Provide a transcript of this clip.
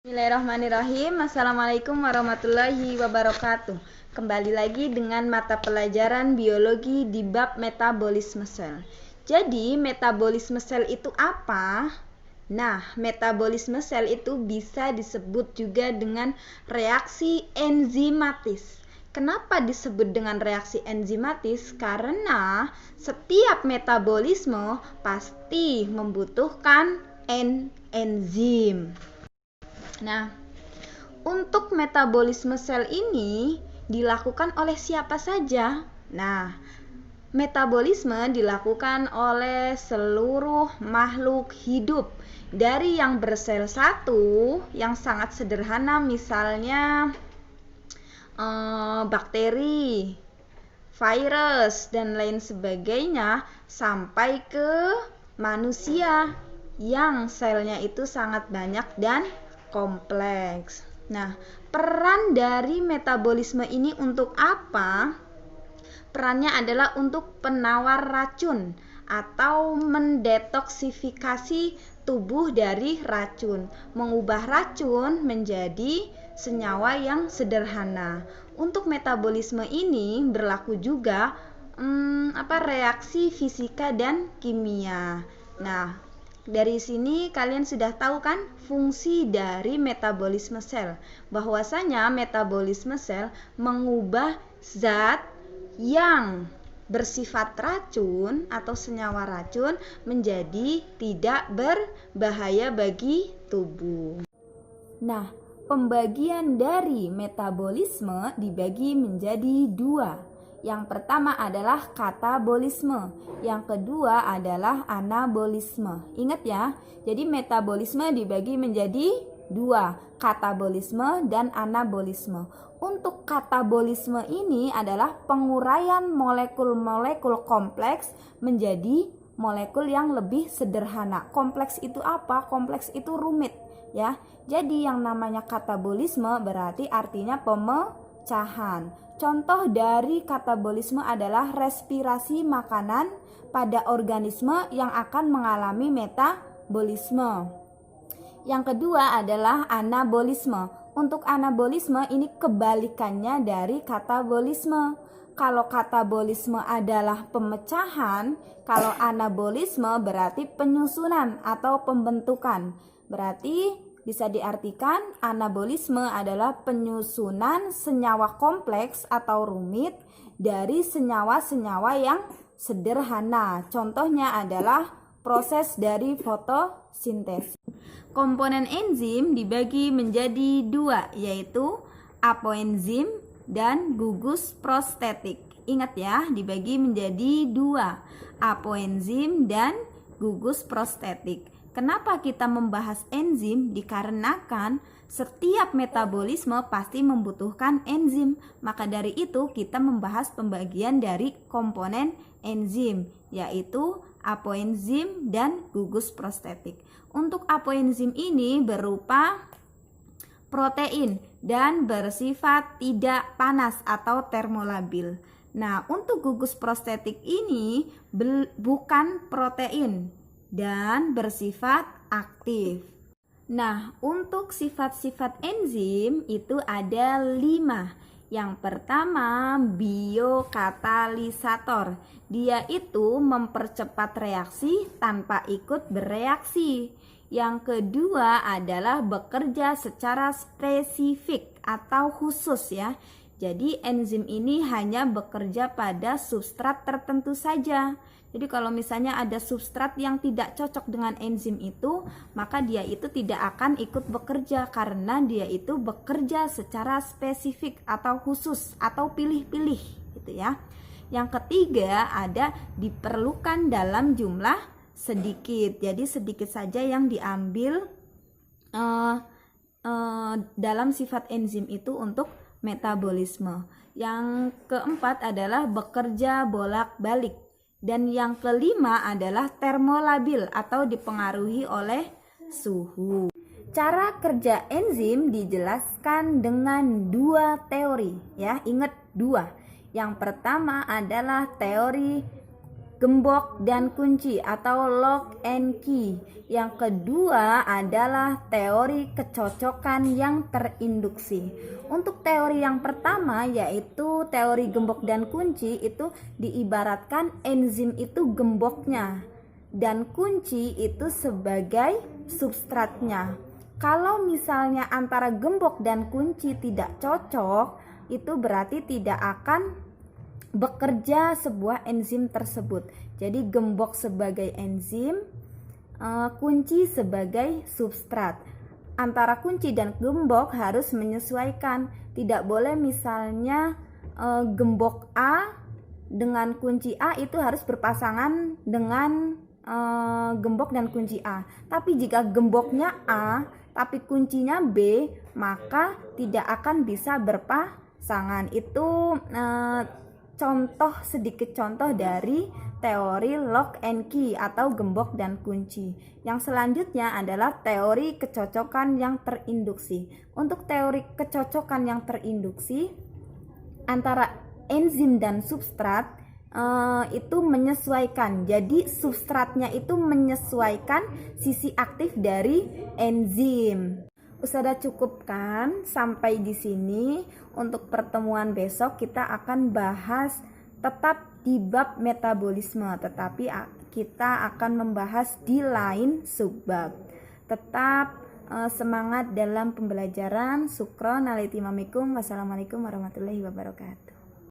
Bismillahirrahmanirrahim. Assalamualaikum warahmatullahi wabarakatuh. Kembali lagi dengan mata pelajaran biologi di bab metabolisme sel. Jadi, metabolisme sel itu apa? Nah, metabolisme sel itu bisa disebut juga dengan reaksi enzimatis. Kenapa disebut dengan reaksi enzimatis? Karena setiap metabolisme pasti membutuhkan enzim. Nah, untuk metabolisme sel ini dilakukan oleh siapa saja? Nah, metabolisme dilakukan oleh seluruh makhluk hidup, dari yang bersel satu yang sangat sederhana, misalnya bakteri, virus, dan lain sebagainya, sampai ke manusia yang selnya itu sangat banyak dan kompleks. Nah, peran dari metabolisme ini untuk apa? Perannya adalah untuk penawar racun atau mendetoksifikasi tubuh dari racun, mengubah racun menjadi senyawa yang sederhana. Untuk metabolisme ini berlaku juga reaksi fisika dan kimia. Nah, dari sini kalian sudah tahu kan fungsi dari metabolisme sel. Bahwasanya metabolisme sel mengubah zat yang bersifat racun atau senyawa racun menjadi tidak berbahaya bagi tubuh. Nah, pembagian dari metabolisme dibagi menjadi dua. Yang pertama adalah katabolisme, yang kedua adalah anabolisme. Ingat ya, jadi metabolisme dibagi menjadi dua, katabolisme dan anabolisme. Untuk katabolisme ini adalah penguraian molekul-molekul kompleks menjadi molekul yang lebih sederhana. Kompleks itu apa? Kompleks itu rumit ya. Jadi yang namanya katabolisme berarti artinya pemecahan. Contoh dari katabolisme adalah respirasi makanan pada organisme yang akan mengalami metabolisme. Yang kedua adalah anabolisme. Untuk anabolisme ini kebalikannya dari katabolisme. Kalau katabolisme adalah pemecahan, kalau anabolisme berarti penyusunan atau pembentukan. Berarti bisa diartikan anabolisme adalah penyusunan senyawa kompleks atau rumit dari senyawa-senyawa yang sederhana. Contohnya adalah proses dari fotosintesis. Komponen enzim dibagi menjadi dua, yaitu apoenzim dan gugus prostetik. Ingat ya, dibagi menjadi dua, apoenzim dan gugus prostetik. Kenapa kita membahas enzim? Dikarenakan setiap metabolisme pasti membutuhkan enzim. Maka dari itu kita membahas pembagian dari komponen enzim, yaitu apoenzim dan gugus prostetik. Untuk apoenzim ini berupa protein dan bersifat tidak panas atau termolabil. Nah, untuk gugus prostetik ini bukan protein dan bersifat aktif. Nah, untuk sifat-sifat enzim itu ada 5. Yang pertama, biokatalisator. Dia itu mempercepat reaksi tanpa ikut bereaksi. Yang kedua adalah bekerja secara spesifik atau khusus ya. Jadi enzim ini hanya bekerja pada substrat tertentu saja. Jadi kalau misalnya ada substrat yang tidak cocok dengan enzim itu, maka dia itu tidak akan ikut bekerja karena dia itu bekerja secara spesifik atau khusus atau pilih-pilih gitu ya. Yang ketiga ada diperlukan dalam jumlah sedikit. Jadi sedikit saja yang diambil dalam sifat enzim itu untuk metabolisme. Yang keempat adalah bekerja bolak-balik. Dan yang kelima adalah termolabil atau dipengaruhi oleh suhu. Cara kerja enzim dijelaskan dengan dua teori ya, ingat dua. Yang pertama adalah teori gembok dan kunci atau lock and key. Yang kedua adalah teori kecocokan yang terinduksi. Untuk teori yang pertama yaitu teori gembok dan kunci, itu diibaratkan enzim itu gemboknya dan kunci itu sebagai substratnya. Kalau misalnya antara gembok dan kunci tidak cocok, itu berarti tidak akan bekerja sebuah enzim tersebut. Jadi gembok sebagai enzim, kunci sebagai substrat. Antara kunci dan gembok harus menyesuaikan. Tidak boleh misalnya gembok A dengan kunci A itu harus berpasangan dengan gembok dan kunci A. Tapi jika gemboknya A tapi kuncinya B, maka tidak akan bisa berpasangan. Itu sedikit contoh dari teori lock and key atau gembok dan kunci. Yang selanjutnya adalah teori kecocokan yang terinduksi. Untuk teori kecocokan yang terinduksi, antara enzim dan substrat itu menyesuaikan. Jadi substratnya itu menyesuaikan sisi aktif dari enzim. Sudah cukup kan sampai di sini. Untuk pertemuan besok kita akan bahas tetap di bab metabolisme, tetapi kita akan membahas di lain subbab. Tetap semangat dalam pembelajaran. Syukron alaikum. Wassalamualaikum warahmatullahi wabarakatuh.